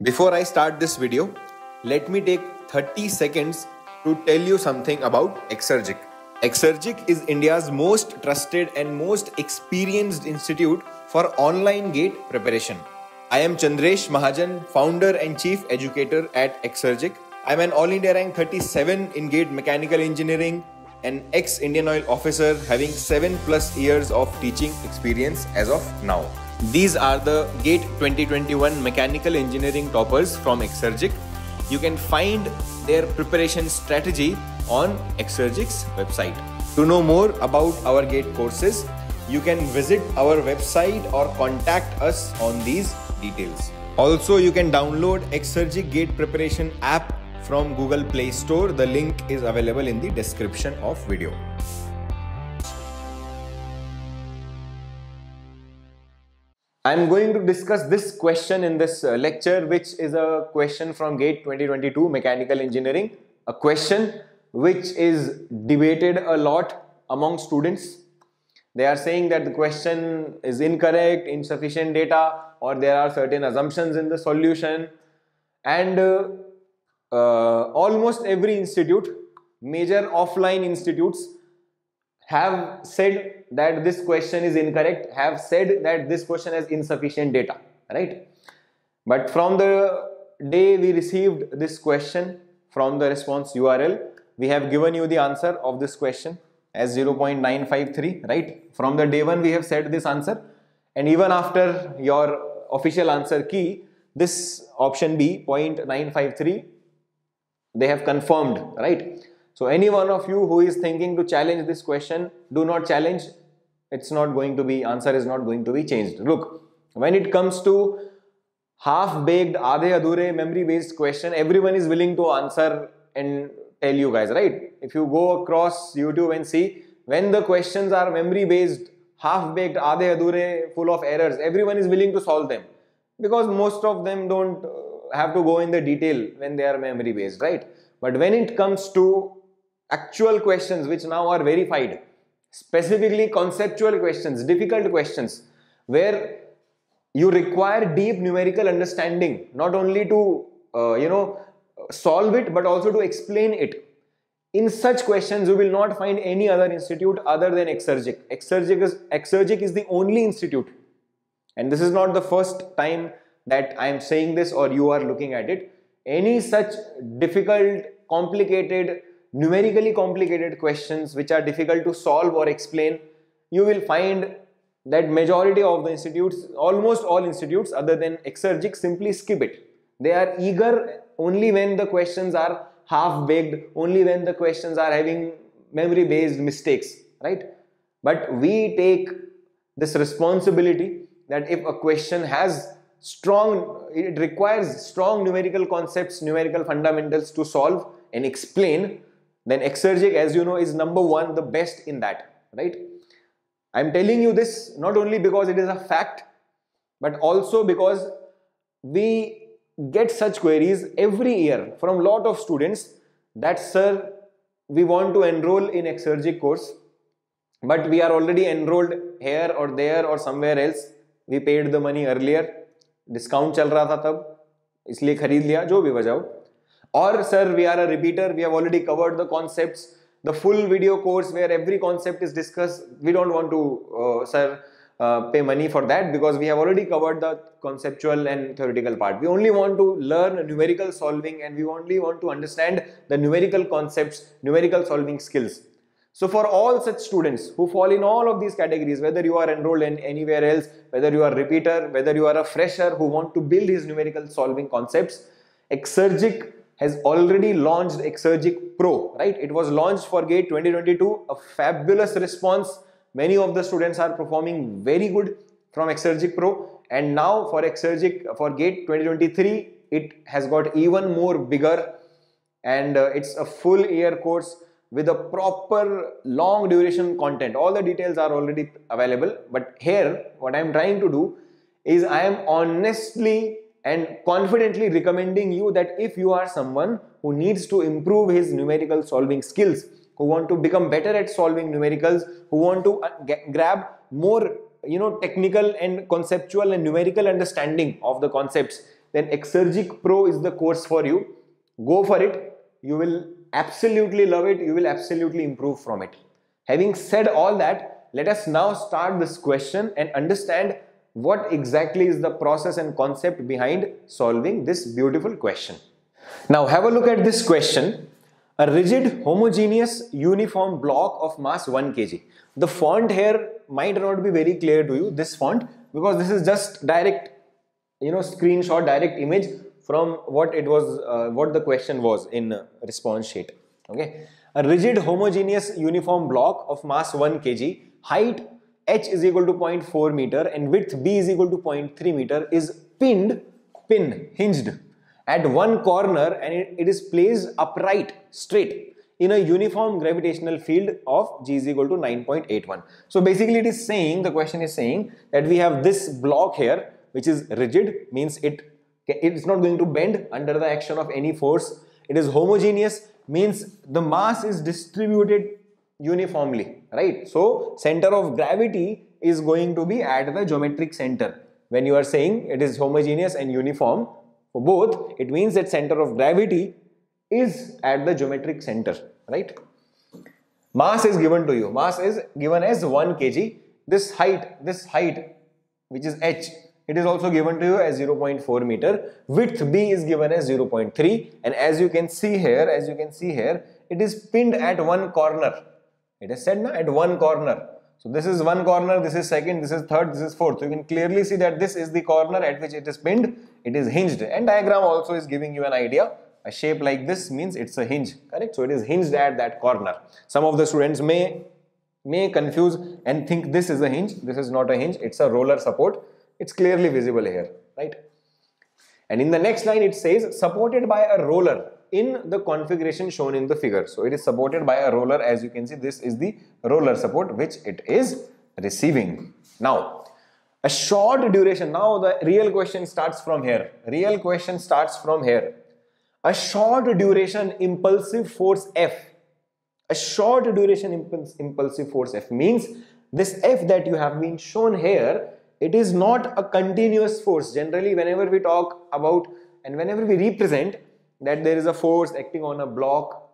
Before I start this video, let me take 30 seconds to tell you something about Exergic. Exergic is India's most trusted and most experienced institute for online GATE preparation. I am Chandresh Mahajan, founder and chief educator at Exergic. I am an All India rank 37 in GATE Mechanical Engineering, an ex-Indian Oil officer having 7+ years of teaching experience as of now. These are the GATE 2021 Mechanical Engineering toppers from Exergic. You can find their preparation strategy on Exergic's website. To know more about our GATE courses, you can visit our website or contact us on these details. Also, you can download Exergic GATE preparation app from Google Play Store. The link is available in the description of video. I am going to discuss this question in this lecture, which is a question from GATE 2022 Mechanical Engineering, a question which is debated a lot among students. They are saying that the question is incorrect, insufficient data, or there are certain assumptions in the solution. And almost every institute, major offline institutes, have said that this question is incorrect, have said that this question has insufficient data, right? But from the day we received this question from the response URL, we have given you the answer of this question as 0.953, right? From the day one we have said this answer, and even after your official answer key, this option B, 0.953, they have confirmed, right? So any one of you who is thinking to challenge this question, do not challenge. It's not going to be, answer is not going to be changed. Look, when it comes to half-baked, aadhe-adhure, memory-based question, everyone is willing to answer and tell you guys, right? If you go across YouTube and see, when the questions are memory-based, half-baked, aadhe-adhure, full of errors, everyone is willing to solve them. Because most of them don't have to go in the detail when they are memory-based, right? But when it comes to actual questions which now are verified, specifically conceptual questions, difficult questions, where you require deep numerical understanding, not only to solve it, but also to explain it. In such questions, you will not find any other institute other than Exergic. Exergic is the only institute, and this is not the first time that I am saying this or you are looking at it. Any such difficult, complicated, numerically complicated questions which are difficult to solve or explain, you will find that majority of the institutes, almost all institutes other than Exergic, simply skip it. They are eager only when the questions are half-baked, only when the questions are having memory-based mistakes, right? But we take this responsibility that if a question has it requires strong numerical concepts, numerical fundamentals to solve and explain, then Exergic, as you know, is number one, the best in that, right? I'm telling you this not only because it is a fact, but also because we get such queries every year from a lot of students that, sir, we want to enroll in Exergic course, but we are already enrolled here or there or somewhere else. We paid the money earlier. Discount चल रहा था तब, इसलिए खरीद लिया, जो भी वजह हो. Or sir, we are a repeater, we have already covered the concepts, the full video course where every concept is discussed. We don't want to pay money for that because we have already covered the conceptual and theoretical part. We only want to learn numerical solving, and we only want to understand the numerical concepts, numerical solving skills. So for all such students who fall in all of these categories, whether you are enrolled in anywhere else, whether you are a repeater, whether you are a fresher who want to build his numerical solving concepts, Exergic has already launched Exergic Pro, right? It was launched for GATE 2022, a fabulous response. Many of the students are performing very good from Exergic Pro, and now for Exergic, for GATE 2023, it has got even more bigger, and it's a full year course with a proper long duration content. All the details are already available, but here what I am trying to do is I am honestly and confidently recommending you that if you are someone who needs to improve his numerical solving skills, who want to become better at solving numericals, who want to grab more technical and conceptual and numerical understanding of the concepts, then Exergic Pro is the course for you. Go for it. You will absolutely love it. You will absolutely improve from it. Having said all that, let us now start this question and understand what exactly is the process and concept behind solving this beautiful question. Now have a look at this question. A rigid, homogeneous, uniform block of mass 1 kg. The font here might not be very clear to you, this font, because this is just direct, screenshot, direct image from what it was, what the question was in response sheet. Okay, a rigid, homogeneous, uniform block of mass 1 kg, height h is equal to 0.4 meter and width b is equal to 0.3 meter is hinged at one corner, and it is placed upright, straight, in a uniform gravitational field of g is equal to 9.81. So basically it is saying, the question is saying that we have this block here which is rigid, means it is not going to bend under the action of any force. It is homogeneous, means the mass is distributed uniformly, right? So center of gravity is going to be at the geometric center. When you are saying it is homogeneous and uniform for both, it means that center of gravity is at the geometric center, right? Mass is given to you. Mass is given as 1 kg. This height which is h, it is also given to you as 0.4 meter. Width b is given as 0.3, and as you can see here, it is pinned at one corner. It is said now at one corner. So this is one corner, this is second, this is third, this is fourth. So you can clearly see that this is the corner at which it is pinned. It is hinged, and diagram also is giving you an idea. A shape like this means it's a hinge, correct? So it is hinged at that corner. Some of the students may confuse and think this is a hinge. This is not a hinge, it's a roller support. It's clearly visible here, right? And in the next line it says supported by a roller in the configuration shown in the figure. So it is supported by a roller. As you can see, this is the roller support which it is receiving. Now a short duration. Now the real question starts from here. A short duration impulsive force F. A short duration impulsive force F means this F that you have been shown here, it is not a continuous force. Generally, whenever we talk about and whenever we represent that there is a force acting on a block,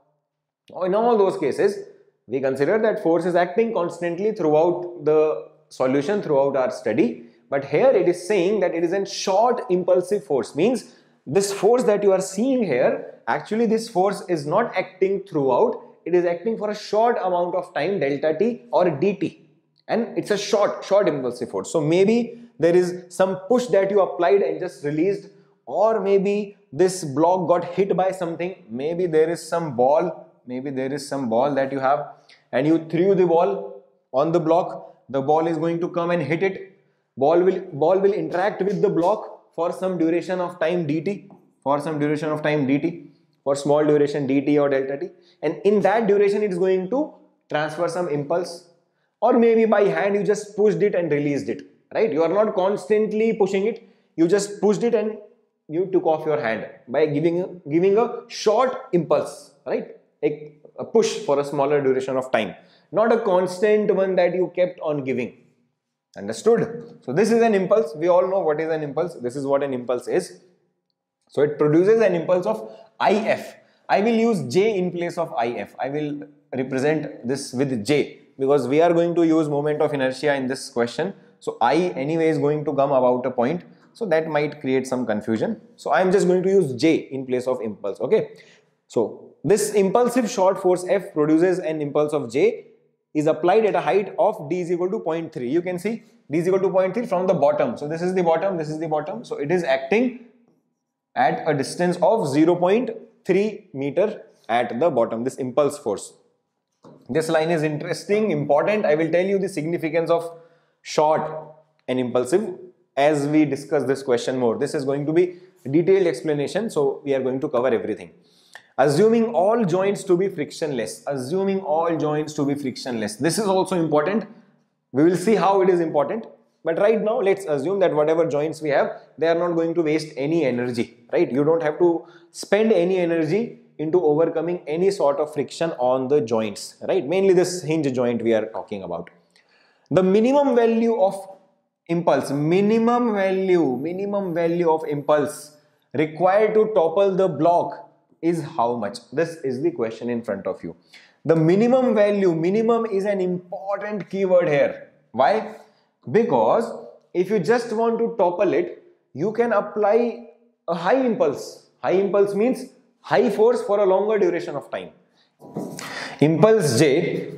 or in all those cases, we consider that force is acting constantly throughout the solution, throughout our study. But here it is saying that it is a short impulsive force, means this force that you are seeing here, actually this force is not acting throughout, it is acting for a short amount of time, delta t or dt, and it's a short impulsive force. So maybe there is some push that you applied and just released, or maybe this block got hit by something, maybe there is some ball that you have and you threw the ball on the block. The ball is going to come and hit it. Ball will interact with the block for some duration of time dt, for small duration dt or delta t, and in that duration it is going to transfer some impulse, or maybe by hand you just pushed it and released it, right? You are not constantly pushing it, you just pushed it and you took off your hand by giving a short impulse, right? A push for a smaller duration of time, not a constant one that you kept on giving. Understood? So this is an impulse. We all know what is an impulse. This is what an impulse is. So it produces an impulse of IF. I will use J in place of IF. I will represent this with J because we are going to use moment of inertia in this question. So I anyway is going to come about a point. So that might create some confusion. So I am just going to use J in place of impulse. Okay. So this impulsive short force F produces an impulse of J, is applied at a height of d is equal to 0.3. You can see d is equal to 0.3 from the bottom. So this is the bottom, this is the bottom. So it is acting at a distance of 0.3 meter at the bottom, this impulse force. This line is interesting, important. I will tell you the significance of short and impulsive as we discuss this question more. This is going to be a detailed explanation, so we are going to cover everything. Assuming all joints to be frictionless. Assuming all joints to be frictionless. This is also important. We will see how it is important. But right now, let's assume that whatever joints we have, they are not going to waste any energy, right? You don't have to spend any energy into overcoming any sort of friction on the joints, right? Mainly this hinge joint we are talking about. The minimum value of impulse, minimum value of impulse required to topple the block is how much? This is the question in front of you. The minimum value, minimum is an important keyword here. Why? Because if you just want to topple it, you can apply a high impulse. High impulse means high force for a longer duration of time. Impulse J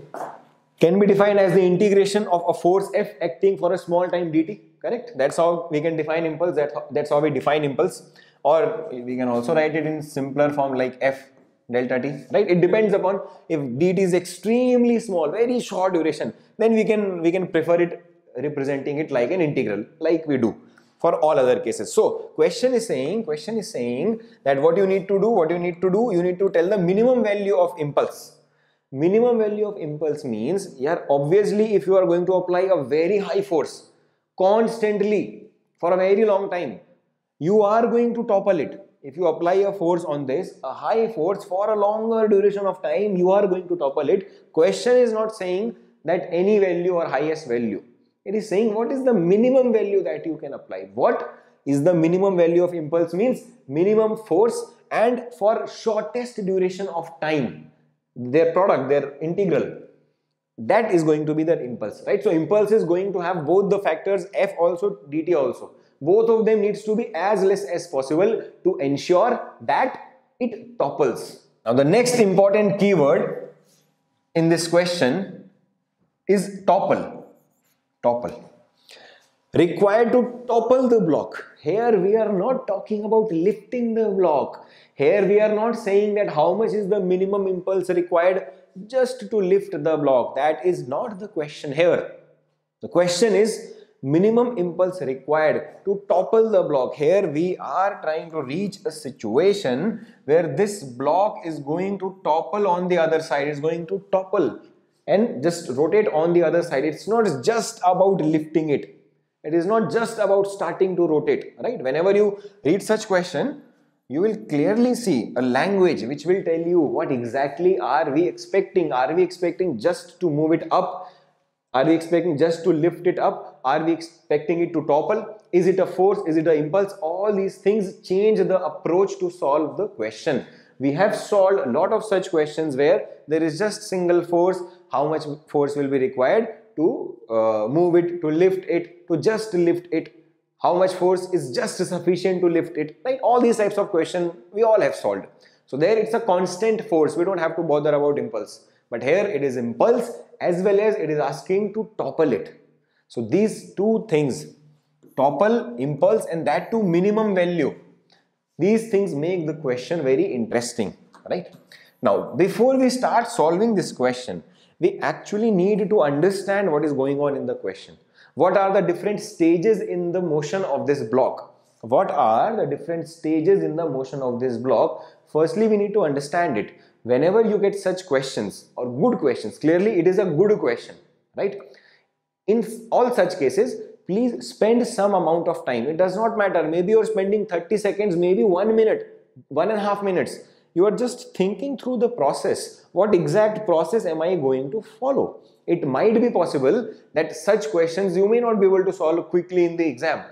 can be defined as the integration of a force F acting for a small time dt. Correct? That's how we can define impulse. That's how we define impulse. Or we can also write it in simpler form like F delta t. Right? It depends upon if dt is extremely small, very short duration, then we can prefer it representing it like an integral, like we do for all other cases. So question is saying that what you need to do, you need to tell the minimum value of impulse. Minimum value of impulse means, yeah, obviously if you are going to apply a very high force constantly for a very long time, you are going to topple it. If you apply a force on this, a high force for a longer duration of time, you are going to topple it. Question is not saying that any value or highest value. It is saying what is the minimum value that you can apply. What is the minimum value of impulse means minimum force and for shortest duration of time. Their product, their integral, that is going to be their impulse, right? So impulse is going to have both the factors F also, dt also. Both of them needs to be as less as possible to ensure that it topples. Now the next important keyword in this question is topple. Topple. Required to topple the block. Here we are not talking about lifting the block. Here we are not saying that how much is the minimum impulse required just to lift the block. That is not the question here. The question is minimum impulse required to topple the block. Here we are trying to reach a situation where this block is going to topple on the other side. It's going to topple and just rotate on the other side. It's not just about lifting it. It is not just about starting to rotate, right? Whenever you read such question, you will clearly see a language which will tell you what exactly are we expecting. Are we expecting just to move it up? Are we expecting just to lift it up? Are we expecting it to topple? Is it a force? Is it an impulse? All these things change the approach to solve the question. We have solved a lot of such questions where there is just single force. How much force will be required to move it, to lift it, to just lift it? How much force is just sufficient to lift it? Right? All these types of questions we all have solved. So there it's a constant force. We don't have to bother about impulse. But here it is impulse as well as it is asking to topple it. So these two things, topple, impulse, and that too minimum value, these things make the question very interesting, right? Now, before we start solving this question, we actually need to understand what is going on in the question. What are the different stages in the motion of this block? What are the different stages in the motion of this block? Firstly, we need to understand it. Whenever you get such questions or good questions, clearly it is a good question, right? In all such cases, please spend some amount of time. It does not matter. Maybe you're spending 30 seconds, maybe 1 minute, 1.5 minutes. You are just thinking through the process. What exact process am I going to follow? It might be possible that such questions you may not be able to solve quickly in the exam.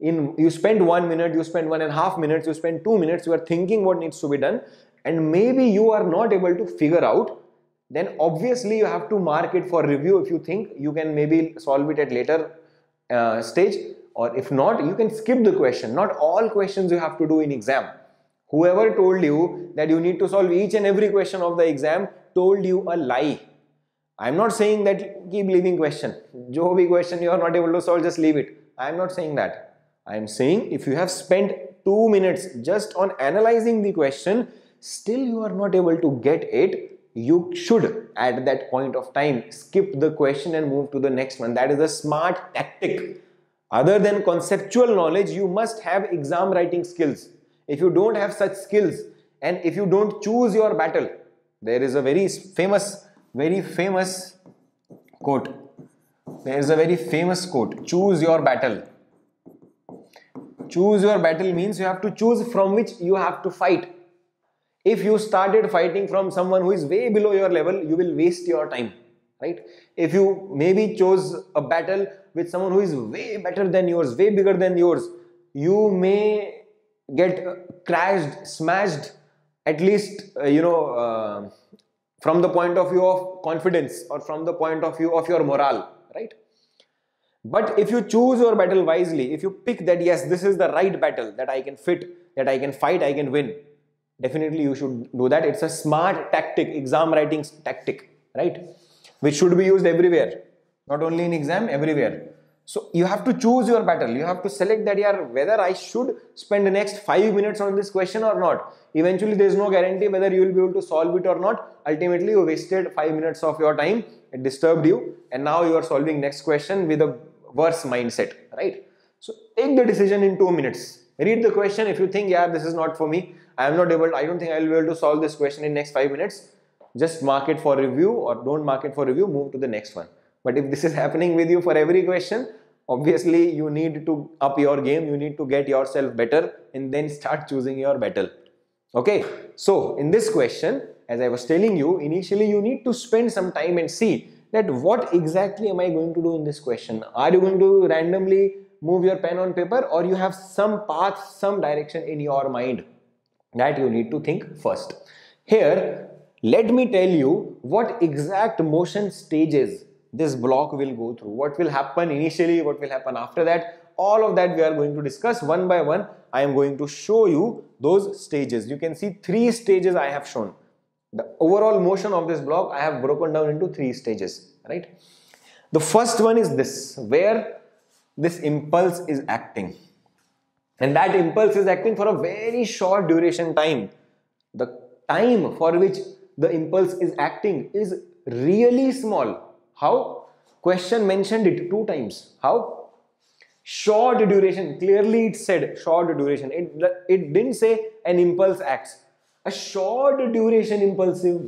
You spend 1 minute, you spend 1.5 minutes, you spend 2 minutes, you are thinking what needs to be done, and maybe you are not able to figure out. Then obviously you have to mark it for review. If you think you can maybe solve it at later stage, or if not, you can skip the question. Not all questions you have to do in exam. Whoever told you that you need to solve each and every question of the exam told you a lie. I am not saying that keep leaving question. Jo bhi question you are not able to solve, just leave it. I am not saying that. I am saying if you have spent 2 minutes just on analyzing the question, still you are not able to get it, you should at that point of time skip the question and move to the next one. That is a smart tactic. Other than conceptual knowledge, you must have exam writing skills. If you don't have such skills and if you don't choose your battle, there is a very famous quote. There is a very famous quote. Choose your battle. Choose your battle means you have to choose from which you have to fight. If you started fighting from someone who is way below your level, you will waste your time, right? If you maybe chose a battle with someone who is way better than yours, way bigger than yours, you may get crashed, smashed, at least from the point of view of confidence or from the point of view of your morale, right? But if you choose your battle wisely, if you pick that yes, this is the right battle that I can fit, that I can fight, I can win, definitely you should do that. It's a smart tactic, exam writing tactic, right? Which should be used everywhere, not only in exam, everywhere. So you have to choose your battle. You have to select that whether I should spend the next 5 minutes on this question or not. Eventually there is no guarantee whether you will be able to solve it or not. Ultimately you wasted 5 minutes of your time, it disturbed you, and now you are solving next question with a worse mindset, right? So take the decision in 2 minutes. Read the question. If you think, yeah, this is not for me, I don't think I will be able to solve this question in next 5 minutes, just mark it for review or don't mark it for review, move to the next one. But if this is happening with you for every question, obviously you need to up your game, you need to get yourself better and then start choosing your battle. Okay, so in this question, as I was telling you, initially you need to spend some time and see that what exactly am I going to do in this question. Are you going to randomly move your pen on paper, or you have some path, some direction in your mind that you need to think first. Here, let me tell you what exact motion stages this block will go through. What will happen initially, what will happen after that, all of that we are going to discuss one by one. I am going to show you those stages. You can see 3 stages I have shown. The overall motion of this block I have broken down into 3 stages, right? The first one is this, where this impulse is acting. And that impulse is acting for a very short duration time. The time for which the impulse is acting is really small. How? Question mentioned it 2 times. How? Short duration. Clearly it said short duration. It didn't say an impulse acts. A short duration impulsive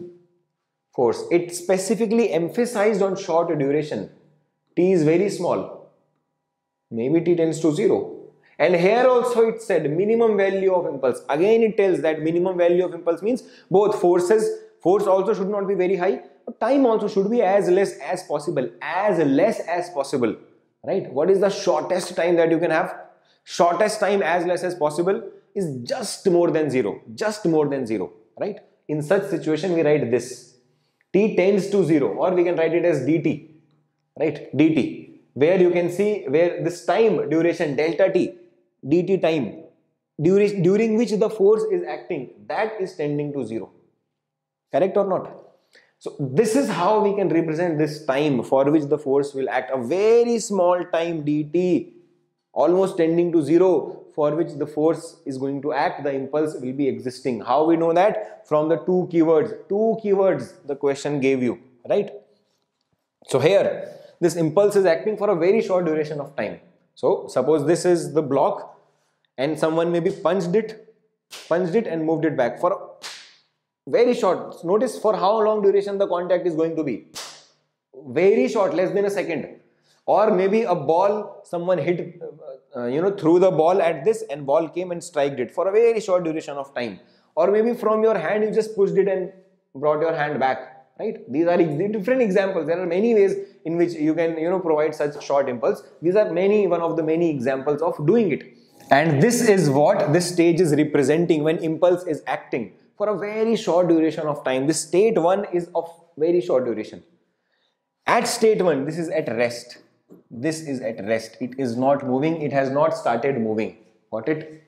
force. It specifically emphasized on short duration. T is very small. Maybe T tends to 0. And here also it said minimum value of impulse. Again it tells that minimum value of impulse means both force also should not be very high, but time also should be as less as possible. As less as possible. Right? What is the shortest time that you can have? Shortest time as less as possible is just more than 0. Just more than 0. Right? In such situation we write this. T tends to 0, or we can write it as dt. Right? dt. Where you can see where this time duration delta t, dt time, during which the force is acting, that is tending to 0. Correct or not? So this is how we can represent this time for which the force will act. A very small time dt, almost tending to 0, for which the force is going to act, the impulse will be existing. How we know that? From the 2 keywords. 2 keywords the question gave you, right? So here, this impulse is acting for a very short duration of time. So suppose this is the block and someone maybe punched it and moved it back for very short. Notice for how long duration the contact is going to be. Very short, less than a second. Or maybe a ball, someone hit, threw the ball at this and ball came and striked it for a very short duration of time. Or maybe from your hand you just pushed it and brought your hand back. Right? These are different examples. There are many ways in which you can provide such short impulse. These are one of the many examples of doing it. And this is what this stage is representing when impulse is acting for a very short duration of time. This state 1 is of very short duration. At state 1, this is at rest. This is at rest. It is not moving. It has not started moving. Got it?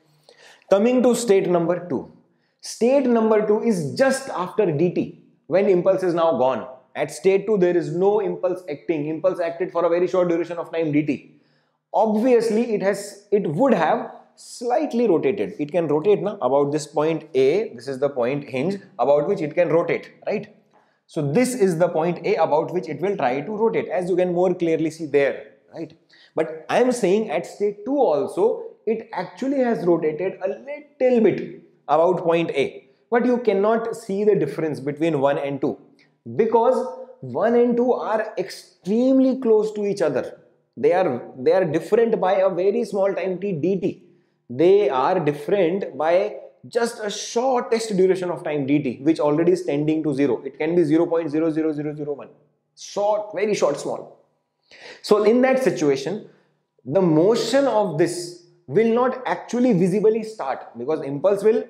Coming to state number 2. State number 2 is just after dt. When impulse is now gone. At state 2, there is no impulse acting. Impulse acted for a very short duration of time dt. Obviously, it would have slightly rotated. It can rotate now about this point A. This is the point hinge about which it can rotate, right? So this is the point A about which it will try to rotate, as you can more clearly see there, right? But I am saying at state 2 also, it actually has rotated a little bit about point A. But you cannot see the difference between 1 and 2 because 1 and 2 are extremely close to each other. They are different by a very small time t dt. They are different by just a shortest duration of time dt, which already is tending to 0. It can be 0.00001. Short, very short, small. So in that situation, the motion of this will not actually visibly start, because impulse will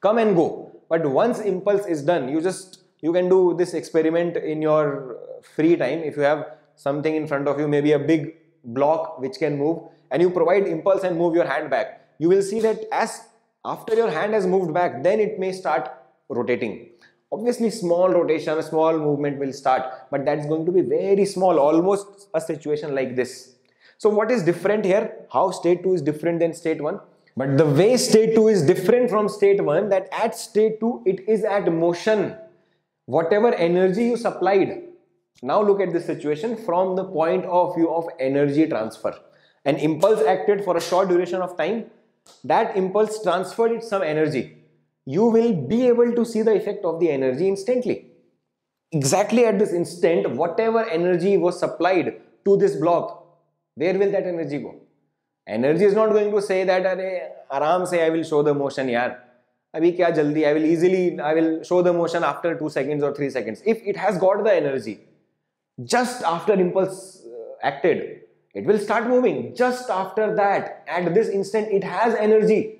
come and go. But once impulse is done, you can do this experiment in your free time. If you have something in front of you, maybe a big block which can move, and you provide impulse and move your hand back, you will see that as after your hand has moved back, then it may start rotating. Obviously small rotation, small movement will start, but that's going to be very small, almost a situation like this. So what is different here? How state 2 is different than state 1? But the way state 2 is different from state 1, that at state 2 it is at motion. Whatever energy you supplied, now look at this situation from the point of view of energy transfer. An impulse acted for a short duration of time, that impulse transferred it some energy. You will be able to see the effect of the energy instantly. Exactly at this instant, whatever energy was supplied to this block, where will that energy go? Energy is not going to say that, "Aram se I will show the motion, yaar. Abhi kya jaldi, I will show the motion after 2 seconds or 3 seconds." If it has got the energy, just after impulse acted, it will start moving. Just after that, at this instant, it has energy.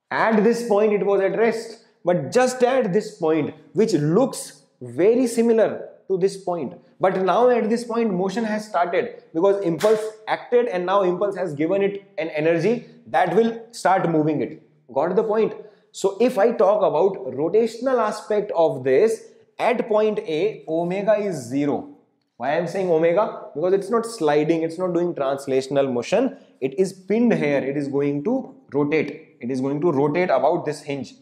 At this point, it was at rest. But just at this point, which looks very similar to this point, but now at this point, motion has started, because impulse acted and now impulse has given it an energy that will start moving it. Got the point? So if I talk about rotational aspect of this, at point A, omega is 0. Why I am saying omega? Because it's not sliding, it's not doing translational motion. It is pinned here. It is going to rotate. It is going to rotate about this hinge.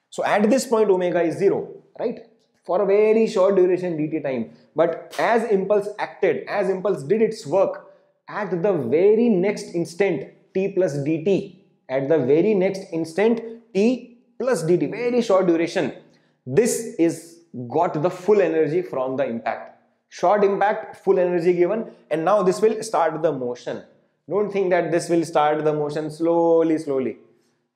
So at this point, omega is 0, right? For a very short duration dt time. But as impulse acted, as impulse did its work, at the very next instant, t plus dt, at the very next instant, t plus dt, very short duration, this is got the full energy from the impact. Short impact, full energy given, and now this will start the motion. Don't think that this will start the motion slowly.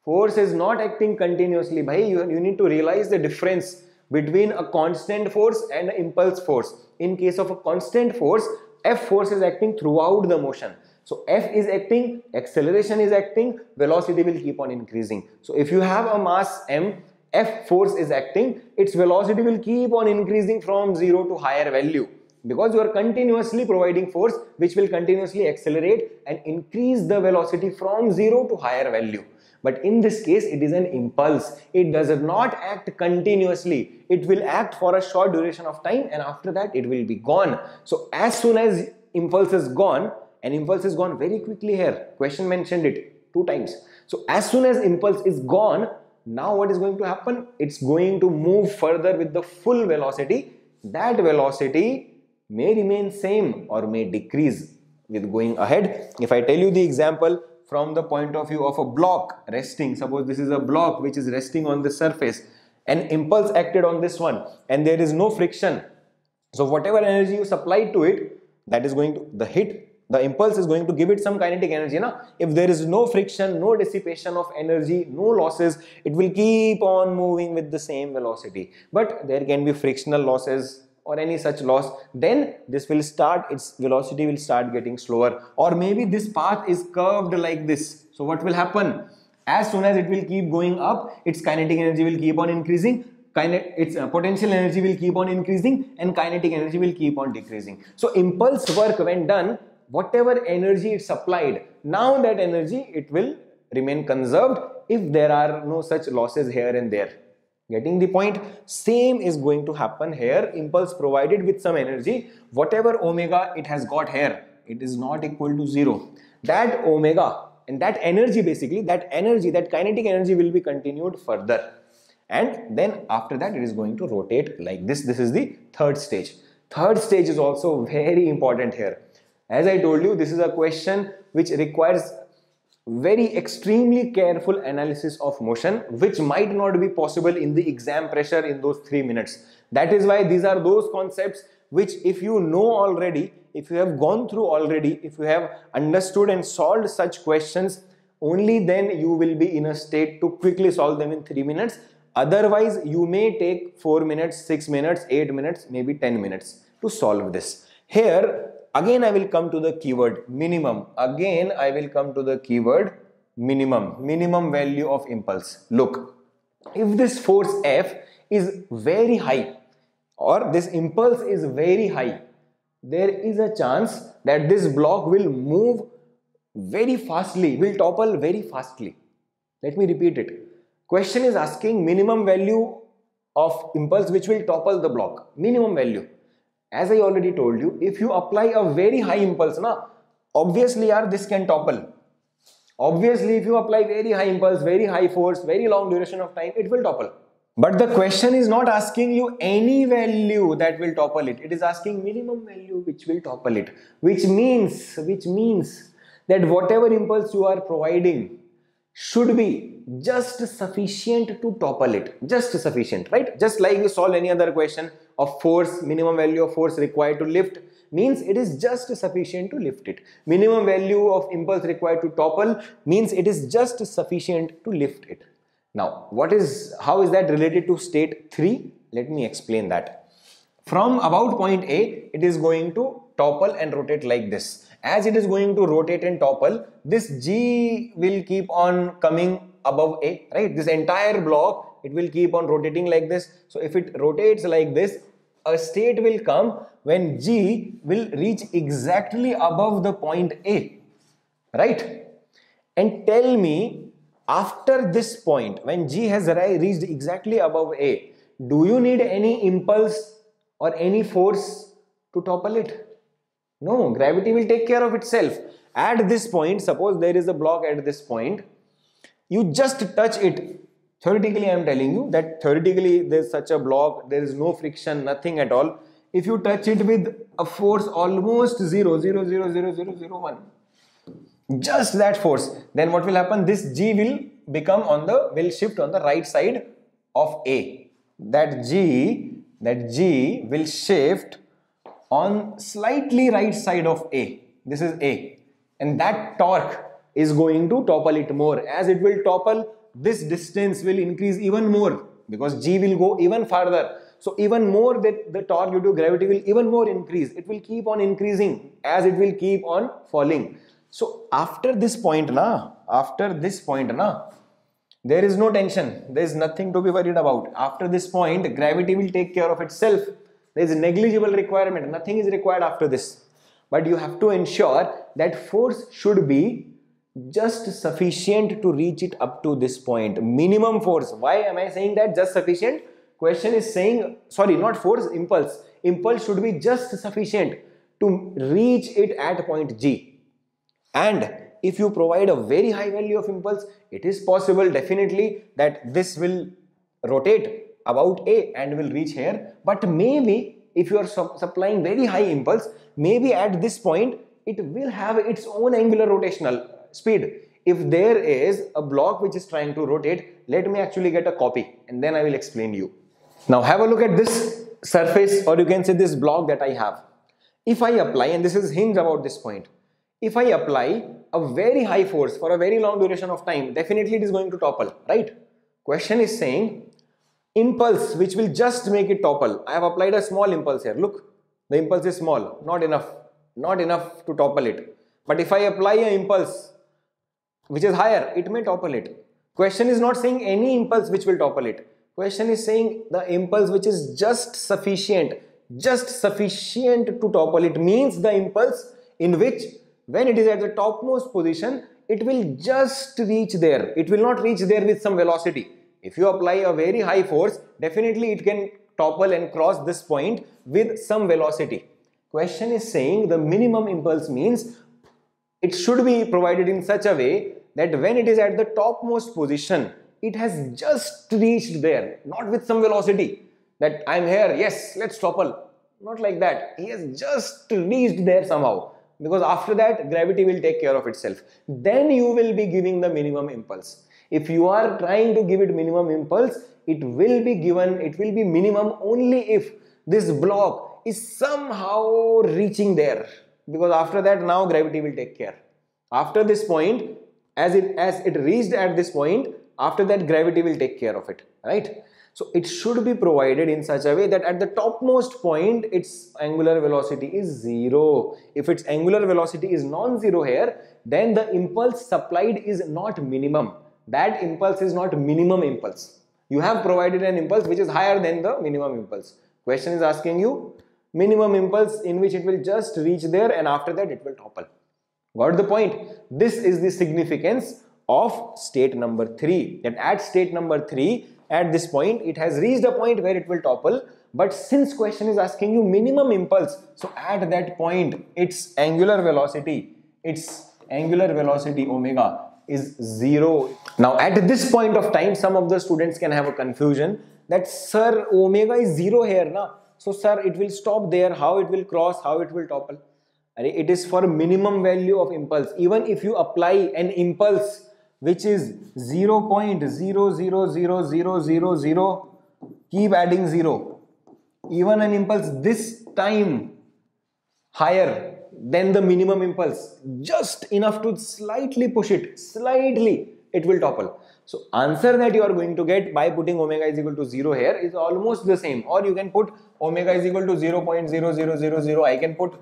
Force is not acting continuously. Bhai, you need to realize the difference between a constant force and an impulse force. In case of a constant force, F force is acting throughout the motion. So F is acting, acceleration is acting, velocity will keep on increasing. So if you have a mass m, F force is acting, its velocity will keep on increasing from 0 to higher value, because you are continuously providing force which will continuously accelerate and increase the velocity from 0 to higher value. But in this case, it is an impulse. It does not act continuously. It will act for a short duration of time, and after that it will be gone. So as soon as impulse is gone, and impulse is gone very quickly here, question mentioned it 2 times. So as soon as impulse is gone, now what is going to happen? It's going to move further with the full velocity. That velocity may remain same or may decrease with going ahead. If I tell you the example from the point of view of a block resting, suppose this is a block which is resting on the surface, an impulse acted on this one and there is no friction. So whatever energy you supply to it, that is going to, the impulse is going to give it some kinetic energy. If there is no friction, no dissipation of energy, no losses, it will keep on moving with the same velocity. But there can be frictional losses or any such loss, then this will start, its velocity will start getting slower. Or maybe this path is curved like this. So what will happen? As soon as it will keep going up, its kinetic energy will keep on increasing, its potential energy will keep on increasing, and kinetic energy will keep on decreasing. So impulse work, when done, whatever energy it supplied, now that energy it will remain conserved if there are no such losses here and there. Getting the point? Same is going to happen here. Impulse provided with some energy, whatever omega it has got here, it is not equal to 0. That omega and that energy, basically that energy, that kinetic energy will be continued further, and then after that it is going to rotate like this. This is the third stage. Third stage is also very important here. As I told you, this is a question which requires very extremely careful analysis of motion, which might not be possible in the exam pressure in those 3 minutes. That is why these are those concepts which, if you know already, if you have gone through already, if you have understood and solved such questions, only then you will be in a state to quickly solve them in 3 minutes. Otherwise, you may take 4 minutes, 6 minutes, 8 minutes, maybe 10 minutes to solve this. Here, again I will come to the keyword minimum. Again I will come to the keyword minimum value of impulse. Look, if this force F is very high or this impulse is very high, there is a chance that this block will move very fastly, will topple very fastly. Let me repeat it. Question is asking minimum value of impulse which will topple the block. Minimum value. As I already told you, if you apply a very high impulse, obviously this can topple. Obviously, if you apply very high impulse, very high force, very long duration of time, it will topple. But the question is not asking you any value that will topple it. It is asking minimum value which will topple it. Which means that whatever impulse you are providing should be just sufficient to topple it. Just sufficient, right? Just like you solve any other question of force, minimum value of force required to lift, means it is just sufficient to lift it. Minimum value of impulse required to topple means it is just sufficient to lift it. Now, how is that related to state 3? Let me explain that. From about point A, it is going to topple and rotate like this. As it is going to rotate and topple, this G will keep on coming above A, right? This entire block, it will keep on rotating like this. So if it rotates like this, a state will come when G will reach exactly above the point A, right? And tell me, after this point, when G has reached exactly above A, do you need any impulse or any force to topple it? No, gravity will take care of itself. At this point, suppose there is a block at this point, you just touch it. Theoretically, I am telling you that theoretically there is such a block, there is no friction, nothing at all. If you touch it with a force almost 0.0000001, just that force, then what will happen? This G will shift on the right side of A. That G will shift on slightly right side of A. This is A, and that torque is going to topple it more. As it will topple, this distance will increase even more because G will go even farther. So even more, that the torque due to gravity will even more increase. It will keep on increasing as it will keep on falling. So after this point, there is no tension. There is nothing to be worried about. After this point, gravity will take care of itself. There is a negligible requirement. Nothing is required after this. But you have to ensure that force should be just sufficient to reach it up to this point. Minimum force. Why am I saying that just sufficient? Question is saying, sorry, not force, impulse. Impulse should be just sufficient to reach it at point G. And if you provide a very high value of impulse, it is possible definitely that this will rotate about A and will reach here. But maybe if you are supplying very high impulse, maybe at this point it will have its own angular rotational speed. If there is a block which is trying to rotate, let me actually get a copy and then I will explain you. Now have a look at this surface, or you can say this block that I have. If I apply, and this is hinged about this point, if I apply a very high force for a very long duration of time, definitely it is going to topple, right? Question is saying impulse which will just make it topple. I have applied a small impulse here. Look, the impulse is small, not enough to topple it. But if I apply an impulse which is higher, it may topple it. Question is not saying any impulse which will topple it. Question is saying the impulse which is just sufficient to topple it, means the impulse in which when it is at the topmost position, it will just reach there. It will not reach there with some velocity. If you apply a very high force, definitely it can topple and cross this point with some velocity. Question is saying the minimum impulse means it should be provided in such a way that when it is at the topmost position, it has just reached there, not with some velocity that I am here, yes, let's topple. Not like that. He has just reached there somehow, because after that gravity will take care of itself. Then you will be giving the minimum impulse. If you are trying to give it minimum impulse, it will be minimum only if this block is somehow reaching there, because after that now gravity will take care. After this point, as it reached at this point, after that gravity will take care of it, right? So it should be provided in such a way that at the topmost point its angular velocity is 0. If its angular velocity is non-zero here, then the impulse supplied is not minimum. That impulse is not minimum impulse. You have provided an impulse which is higher than the minimum impulse. Question is asking you minimum impulse in which it will just reach there and after that it will topple. Got the point? This is the significance of state number 3. That at state number 3, at this point, it has reached a point where it will topple. But since question is asking you minimum impulse, so at that point, its angular velocity omega is 0. Now at this point of time, some of the students can have a confusion that sir, omega is 0 here, na? So sir, it will stop there. How it will cross? How it will topple? It is for minimum value of impulse. Even if you apply an impulse which is 0.000000, keep adding 0. Even an impulse this time higher than the minimum impulse, just enough to slightly push it, it will topple. So answer that you are going to get by putting omega is equal to 0 here is almost the same. Or you can put omega is equal to 0.0000. I can put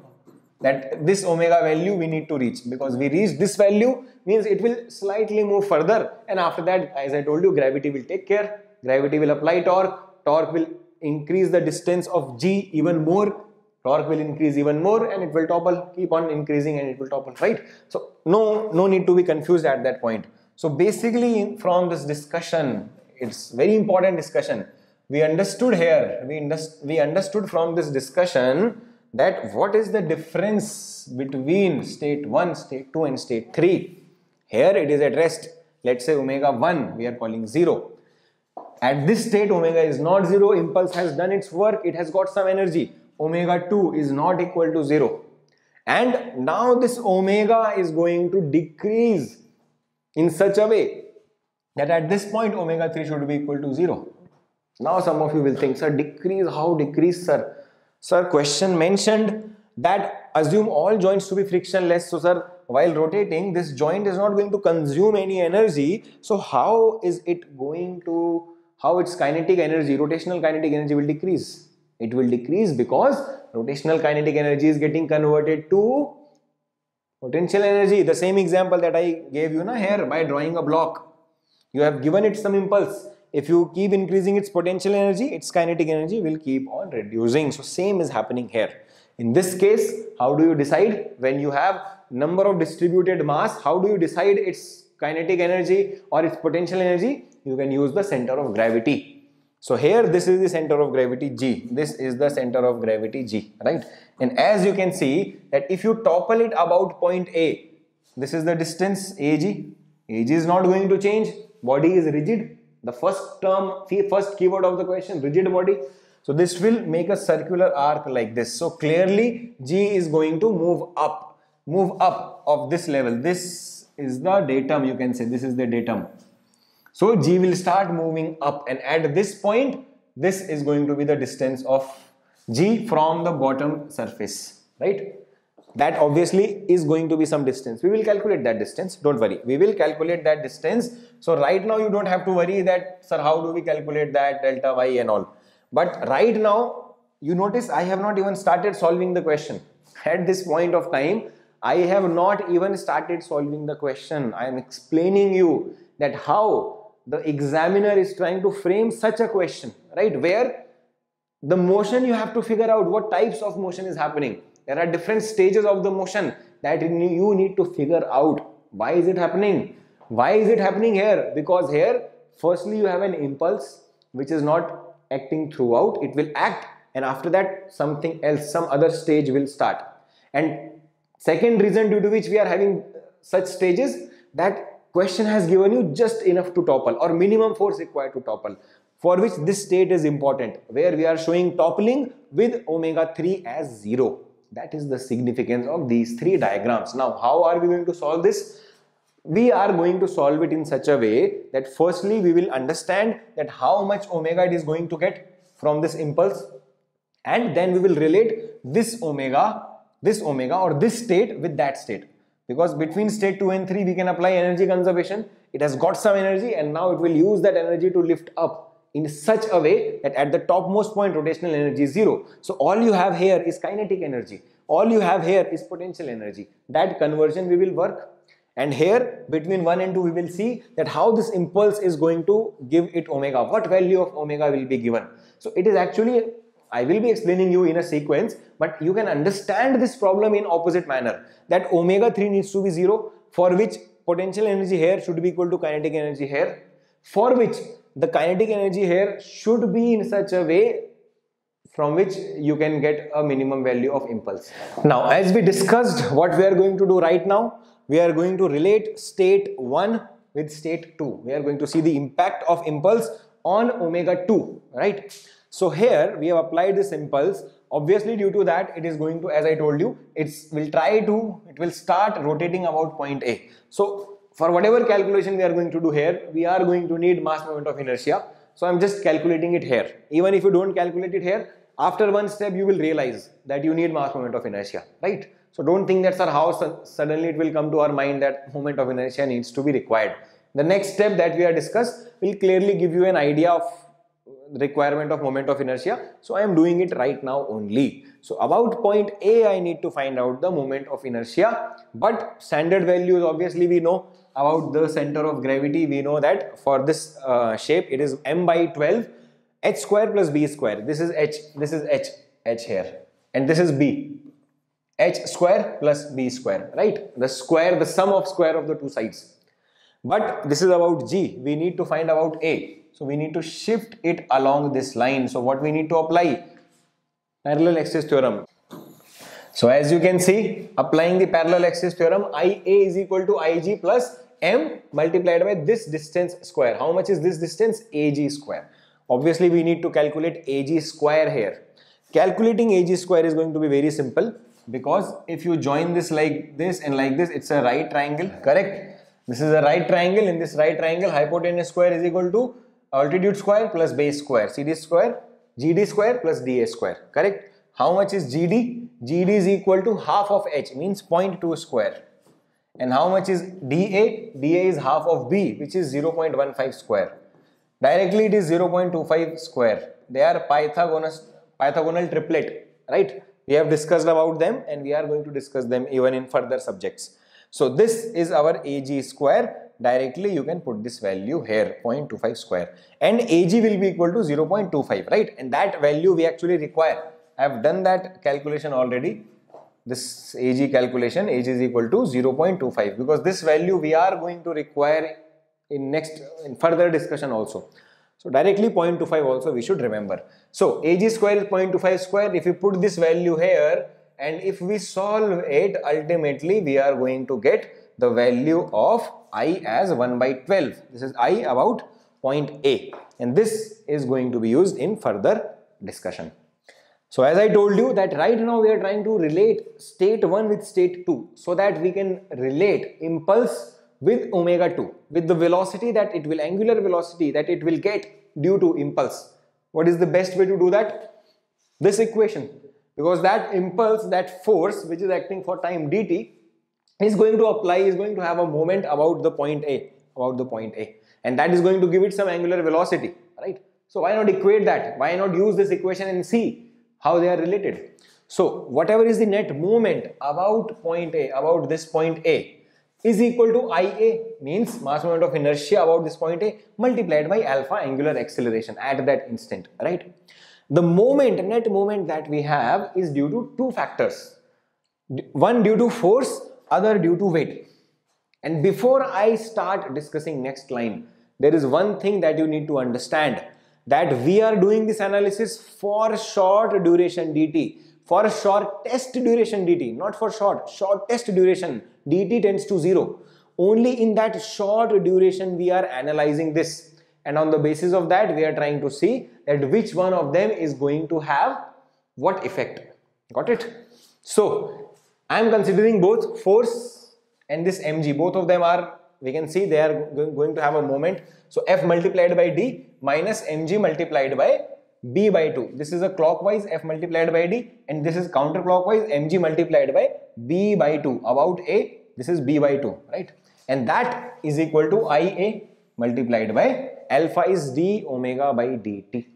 that this omega value we need to reach, because we reach this value means it will slightly move further, and after that, as I told you, gravity will take care. Gravity will apply torque. Torque will increase the distance of g even more. Torque will increase even more and it will topple. Keep on increasing and it will topple, right? So no need to be confused at that point. So basically from this discussion, it's very important discussion. We understood here, we understood from this discussion that what is the difference between state 1, state 2 and state 3. Here it is at rest. Let's say omega 1 we are calling 0. At this state omega is not 0, impulse has done its work, it has got some energy. Omega 2 is not equal to 0. And now this omega is going to decrease in such a way that at this point omega 3 should be equal to 0. Now some of you will think, sir, decrease, how decrease, sir? Sir, question mentioned that assume all joints to be frictionless. So sir, while rotating, this joint is not going to consume any energy. So how is it going to, how its kinetic energy, rotational kinetic energy will decrease? It will decrease because rotational kinetic energy is getting converted to potential energy. The same example that I gave you here by drawing a block. You have given it some impulse. If you keep increasing its potential energy, its kinetic energy will keep on reducing. So same is happening here. In this case, how do you decide when you have number of distributed mass? How do you decide its kinetic energy or its potential energy? You can use the center of gravity. So here this is the center of gravity G. This is the center of gravity G, right? And as you can see that if you topple it about point A, this is the distance AG. AG is not going to change. Body is rigid. The first term, first keyword of the question, rigid body. So this will make a circular arc like this. So clearly G is going to move up of this level. This is the datum, you can say. This is the datum. So G will start moving up, and at this point, this is going to be the distance of G from the bottom surface, right? That obviously is going to be some distance. We will calculate that distance. Don't worry. We will calculate that distance. So right now you don't have to worry that, sir, how do we calculate that delta y and all. But right now, you notice I have not even started solving the question. At this point of time, I have not even started solving the question. I am explaining you that how the examiner is trying to frame such a question, right? Where the motion you have to figure out what types of motion is happening. There are different stages of the motion that you need to figure out. Why is it happening? Why is it happening here? Because here, firstly, you have an impulse which is not acting throughout. It will act, and after that, something else, some other stage will start. And second reason due to which we are having such stages, that question has given you just enough to topple or minimum force required to topple, for which this state is important, where we are showing toppling with omega 3 as 0. That is the significance of these three diagrams. Now, how are we going to solve this? We are going to solve it in such a way that firstly, we will understand that how much omega it is going to get from this impulse, and then we will relate this omega or this state with that state. Because between state 2 and 3, we can apply energy conservation. It has got some energy and now it will use that energy to lift up in such a way that at the topmost point, rotational energy is 0. So all you have here is kinetic energy. All you have here is potential energy. That conversion we will work. And here between 1 and 2 we will see that how this impulse is going to give it omega, what value of omega will be given. So it is actually, I will be explaining you in a sequence, but you can understand this problem in opposite manner, that omega 3 needs to be 0, for which potential energy here should be equal to kinetic energy here, for which the kinetic energy here should be in such a way from which you can get a minimum value of impulse. Now, as we discussed, what we are going to do right now, we are going to relate state 1 with state 2. We are going to see the impact of impulse on omega 2, right? So here we have applied this impulse. Obviously, due to that, it is going to, as I told you, it will start rotating about point A. So for whatever calculation we are going to do here, we are going to need mass moment of inertia. So I'm just calculating it here. Even if you don't calculate it here, after one step you will realize that you need mass moment of inertia, right? So don't think that, sir, how suddenly it will come to our mind that moment of inertia needs to be required. The next step that we have discussed will clearly give you an idea of requirement of moment of inertia. So I am doing it right now only. So about point A, I need to find out the moment of inertia, but standard values obviously we know. About the center of gravity, we know that for this shape it is m by 12 h square plus b square. This is h here, and this is b, h square plus b square, right? The sum of square of the two sides. But this is about g, we need to find about a. So we need to shift it along this line. So what we need to apply? Parallel axis theorem. So as you can see, applying the parallel axis theorem, IA is equal to IG plus M multiplied by this distance square. How much is this distance? AG square. Obviously we need to calculate AG square here. Calculating AG square is going to be very simple, because if you join this like this and like this, it's a right triangle, correct? This is a right triangle. In this right triangle, hypotenuse square is equal to altitude square plus base square, CD square, GD square plus DA square, correct? How much is GD? GD is equal to half of H, means 0.2 square. And how much is DA? DA is half of B, which is 0.15 square. Directly it is 0.25 square. They are Pythagonal triplet, right? We have discussed about them and we are going to discuss them even in further subjects. So this is our AG square. Directly you can put this value here, 0.25 square. And AG will be equal to 0.25, right? And that value we actually require. I have done that calculation already. This AG calculation, AG is equal to 0.25, because this value we are going to require in further discussion also. So directly 0.25 also we should remember. So AG square is 0.25 square. If you put this value here and if we solve it, ultimately we are going to get the value of I as 1 by 12. This is I about point A, and this is going to be used in further discussion. So as I told you that right now we are trying to relate state 1 with state 2, so that we can relate impulse with omega 2, with the velocity that it will, angular velocity that it will get due to impulse. What is the best way to do that? This equation, because that impulse, that force which is acting for time dt is going to have a moment about the point A, and that is going to give it some angular velocity, right? So why not equate that? Why not use this equation and see how they are related? So whatever is the net moment about point A, about this point A, is equal to IA, means mass moment of inertia about this point A, multiplied by alpha angular acceleration at that instant, right? The moment, net moment that we have is due to two factors. One due to force, other due to weight. And before I start discussing next line, there is one thing that you need to understand, that we are doing this analysis for short duration dt, for shortest duration dt, not for shortest duration. Dt tends to 0. Only in that short duration we are analyzing this, and on the basis of that we are trying to see that which one of them is going to have what effect. Got it? So I am considering both force and this mg, both of them are, we can see they are going to have a moment. So F multiplied by D minus mg multiplied by B by 2. This is a clockwise F multiplied by D, and this is counterclockwise mg multiplied by B by 2 about A. This is B by 2, right? And that is equal to IA multiplied by alpha is d omega by dt.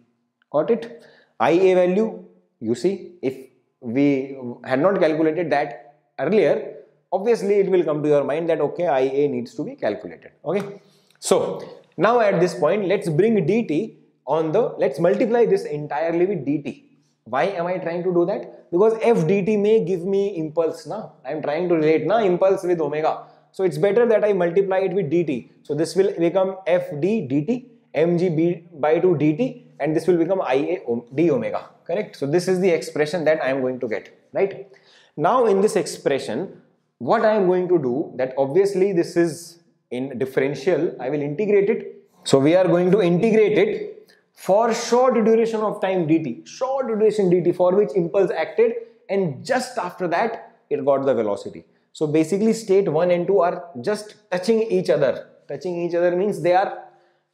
Got it? IA value, you see, if we had not calculated that earlier, obviously it will come to your mind that okay, IA needs to be calculated. Okay, so now at this point let's bring dt on the, let's multiply this entirely with dt. Why am I trying to do that? Because f dt may give me impulse now. I am trying to relate now impulse with omega. So it's better that I multiply it with dt. So this will become fd dt, mg by 2 dt, and this will become ia d omega. Correct? So this is the expression that I am going to get. Right? Now in this expression, what I am going to do, that obviously this is in differential, I will integrate it. So we are going to integrate it for short duration of time dt, short duration dt, for which impulse acted, and just after that it got the velocity. So basically state 1 and 2 are just touching each other. Touching each other means they are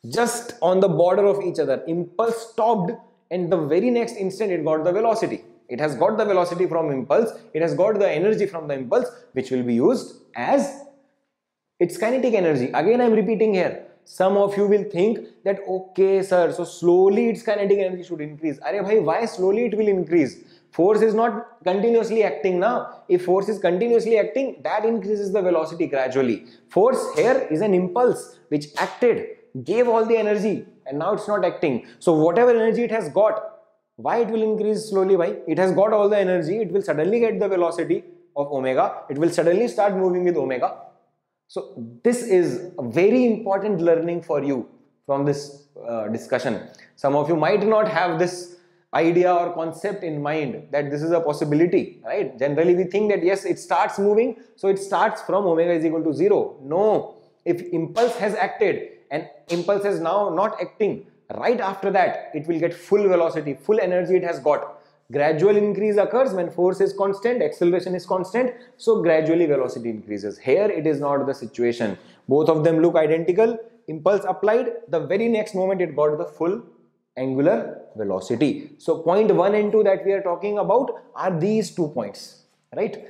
just on the border of each other. Impulse stopped and the very next instant it got the velocity. It has got the velocity from impulse, it has got the energy from the impulse, which will be used as its kinetic energy. Again I am repeating here. Some of you will think that okay sir, so slowly its kinetic energy should increase. Arey bhai, why slowly it will increase? Force is not continuously acting now. If force is continuously acting, that increases the velocity gradually. Force here is an impulse which acted, gave all the energy, and now it's not acting. So whatever energy it has got, why it will increase slowly? Why? It has got all the energy, it will suddenly get the velocity of omega, it will suddenly start moving with omega. So this is a very important learning for you from this discussion. Some of you might not have this idea or concept in mind that this is a possibility, right? Generally we think that yes, it starts moving, so it starts from omega is equal to 0. No, if impulse has acted and impulse is now not acting, right after that it will get full velocity, full energy it has got. Gradual increase occurs when force is constant, acceleration is constant, so gradually velocity increases. Here it is not the situation. Both of them look identical. Impulse applied, the very next moment it got the full angular velocity. So point 1 and 2 that we are talking about are these 2 points, right?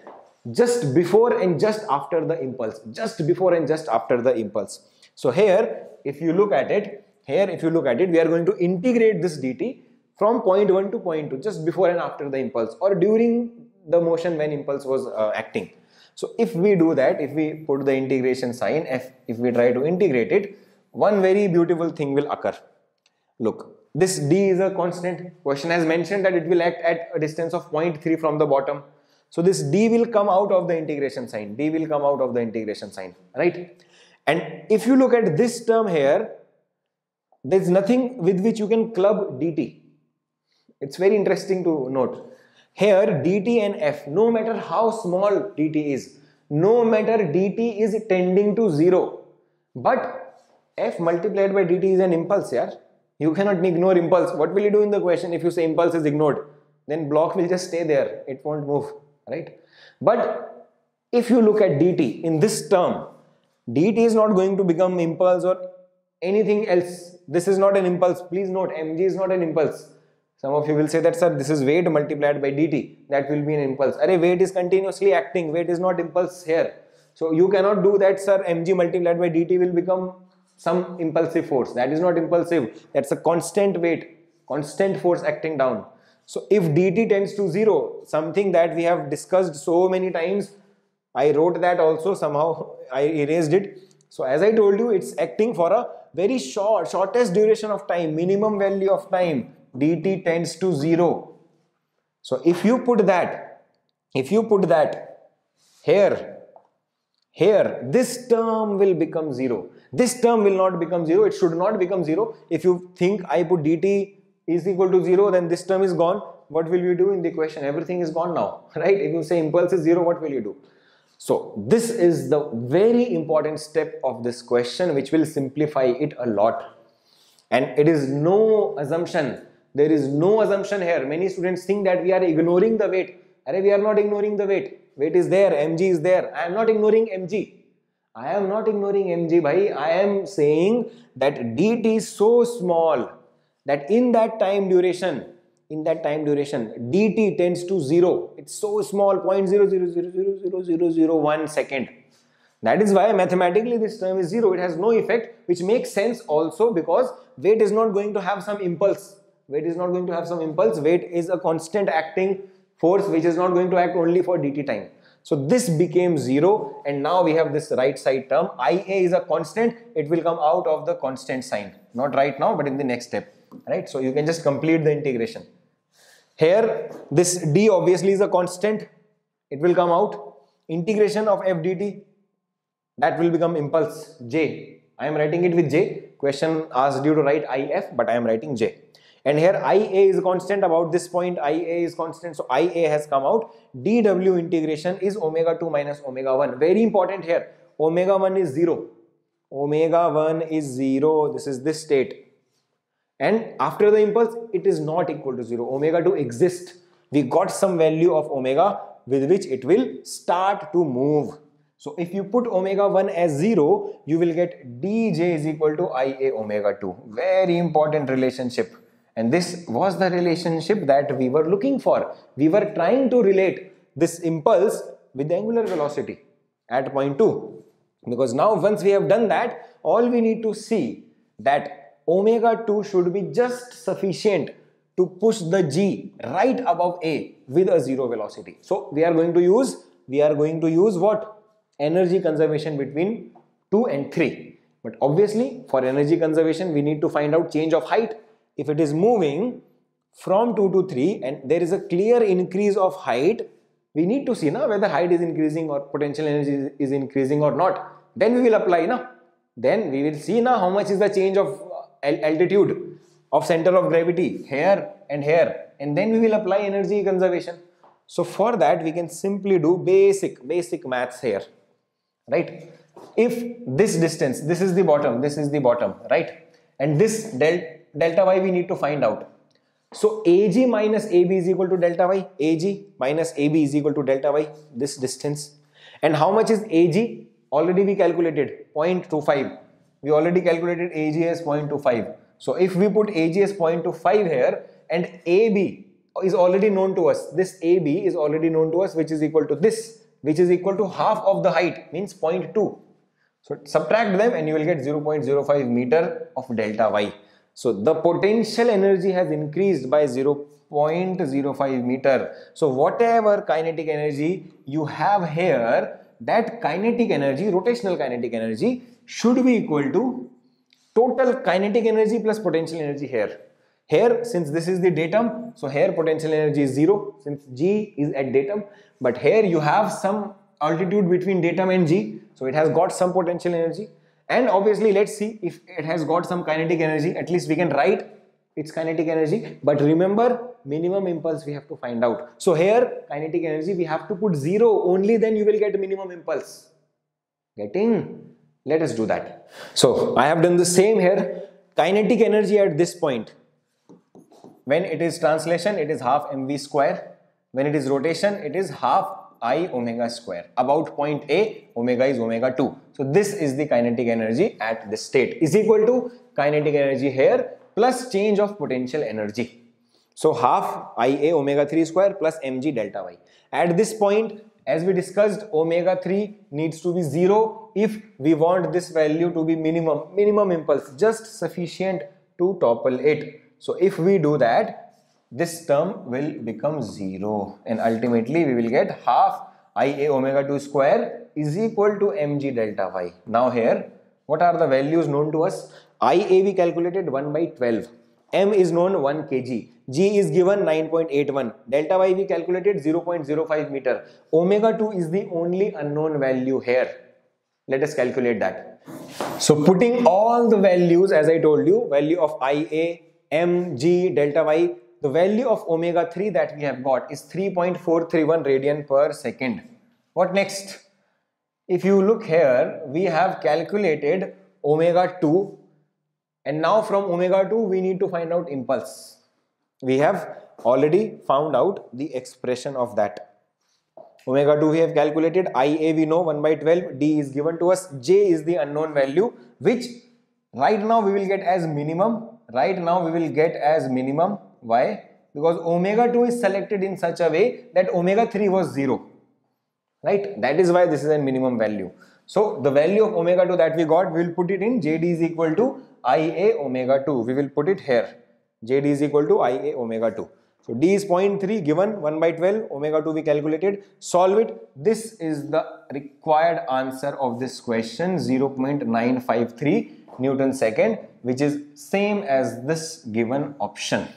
Just before and just after the impulse. Just before and just after the impulse. So here, if you look at it, we are going to integrate this dt from point 1 to point 2, just before and after the impulse, or during the motion when impulse was acting. So if we do that, if we put the integration sign, if we try to integrate it, one very beautiful thing will occur. Look, this d is a constant. Question has mentioned that it will act at a distance of 0.3 from the bottom. So this d will come out of the integration sign. D will come out of the integration sign, right? And if you look at this term here, there is nothing with which you can club dt. It's very interesting to note. Here dt and f, no matter how small dt is, no matter dt is tending to 0, but f multiplied by dt is an impulse here. You cannot ignore impulse. What will you do in the question if you say impulse is ignored? Then block will just stay there. It won't move, right? But if you look at dt in this term, dt is not going to become impulse or anything else. This is not an impulse. Please note, mg is not an impulse. Some of you will say that, sir, this is weight multiplied by dt. That will be an impulse. Array, weight is continuously acting. Weight is not impulse here. So you cannot do that, sir. Mg multiplied by dt will become some impulsive force. That is not impulsive. That's a constant weight, constant force acting down. So if dt tends to 0, something that we have discussed so many times, I wrote that also, somehow I erased it. So as I told you, it's acting for a very shortest duration of time, minimum value of time. Dt tends to 0. So if you put that here, this term will become 0. This term will not become 0. It should not become 0. If you think I put dt is equal to 0, then this term is gone. What will you do in the equation? Everything is gone now, right? If you say impulse is 0, what will you do? So this is the very important step of this question, which will simplify it a lot. And it is no assumption. There is no assumption here. Many students think that we are ignoring the weight. We are not ignoring the weight. Weight is there, mg is there. I am not ignoring mg. I am not ignoring mg, bhai. I am saying that dt is so small that in that time duration, dt tends to 0. It's so small, 0.0000001 second. That is why mathematically this term is 0. It has no effect, which makes sense also because weight is not going to have some impulse. Weight is a constant acting force which is not going to act only for dt time. So this became 0, and now we have this right side term. Ia is a constant. It will come out of the constant sign. Not right now, but in the next step. Right? So you can just complete the integration. Here, this d obviously is a constant. It will come out. Integration of f dt, that will become impulse j. I am writing it with j. Question asked you to write if, but I am writing j. And here ia is constant. About this point, ia is constant. So ia has come out. dw integration is omega 2 minus omega 1. Very important here. Omega 1 is 0. Omega 1 is 0. This is this state. And after the impulse, it is not equal to 0. Omega 2 exists. We got some value of omega with which it will start to move. So if you put omega 1 as 0, you will get dj is equal to ia omega 2. Very important relationship. And this was the relationship that we were looking for. We were trying to relate this impulse with the angular velocity at point 2. Because now once we have done that, all we need to see that omega 2 should be just sufficient to push the g right above a with a 0 velocity. So we are going to use what? Energy conservation between 2 and 3. But obviously for energy conservation we need to find out change of height. If it is moving from 2 to 3 and there is a clear increase of height, we need to see whether height is increasing or potential energy is increasing or not. Then we will apply. Then we will see how much is the change of altitude of center of gravity here, and then we will apply energy conservation. So for that we can simply do basic maths here, right? If this distance, this is the bottom, right? And this delta y we need to find out. So AG minus AB is equal to delta y. AG minus AB is equal to delta y, this distance. And how much is AG? Already we calculated 0.25. We already calculated AG as 0.25. So if we put AG as 0.25 here and AB is already known to us, this AB is already known to us, which is equal to this, which is equal to half of the height, means 0.2. So subtract them and you will get 0.05 meter of delta y. So the potential energy has increased by 0.05 meter. So whatever kinetic energy you have here, that kinetic energy, rotational kinetic energy, should be equal to total kinetic energy plus potential energy here. Here, since this is the datum, so here potential energy is 0 since g is at datum. But here you have some altitude between datum and g, so it has got some potential energy. And obviously let's see if it has got some kinetic energy. At least we can write its kinetic energy. But remember, minimum impulse we have to find out. So here kinetic energy we have to put 0, only then you will get minimum impulse. Getting? Let us do that. So I have done the same here. Kinetic energy at this point, when it is translation, it is half mv square. When it is rotation, it is half I omega square. About point A, omega is omega 2. So this is the kinetic energy at this state, is equal to kinetic energy here plus change of potential energy. So half Ia omega 3 square plus mg delta y. At this point, as we discussed, omega 3 needs to be 0 if we want this value to be minimum impulse, just sufficient to topple it. So if we do that, this term will become 0 and ultimately we will get half Ia omega 2 square is equal to mg delta y. Now here, what are the values known to us? Ia we calculated 1 by 12. M is known 1 kg. G is given 9.81. Delta y we calculated 0.05 meter. Omega 2 is the only unknown value here. Let us calculate that. So putting all the values, as I told you, value of Ia, M, G, delta y, the value of omega 3 that we have got is 3.431 radian per second. What next? If you look here, we have calculated omega 2, and now from omega 2 we need to find out impulse. We have already found out the expression of that. Omega 2 we have calculated, Ia we know 1 by 12, D is given to us, J is the unknown value, which right now we will get as minimum. Why? Because omega 2 is selected in such a way that omega 3 was 0. Right? That is why this is a minimum value. So the value of omega 2 that we got, we will put it in JD is equal to Ia omega 2. We will put it here. JD is equal to Ia omega 2. So D is 0.3 given 1 by 12, omega 2 we calculated, solve it. This is the required answer of this question, 0.953 Newton second, which is same as this given option.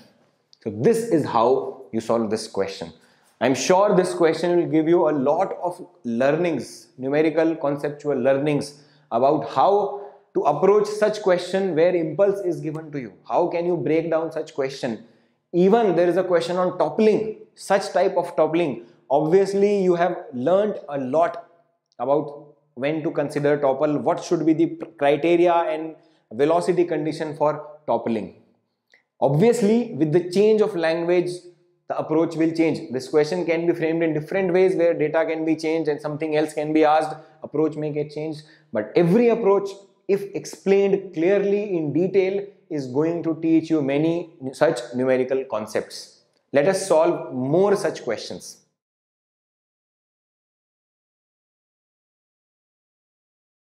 So this is how you solve this question. I'm sure this question will give you a lot of learnings, numerical conceptual learnings about how to approach such question where impulse is given to you. How can you break down such question? Even there is a question on toppling, such type of toppling. Obviously, you have learned a lot about when to consider topple, what should be the criteria and velocity condition for toppling. Obviously, with the change of language, the approach will change. This question can be framed in different ways where data can be changed and something else can be asked. Approach may get changed, but every approach, if explained clearly in detail, is going to teach you many such numerical concepts. Let us solve more such questions.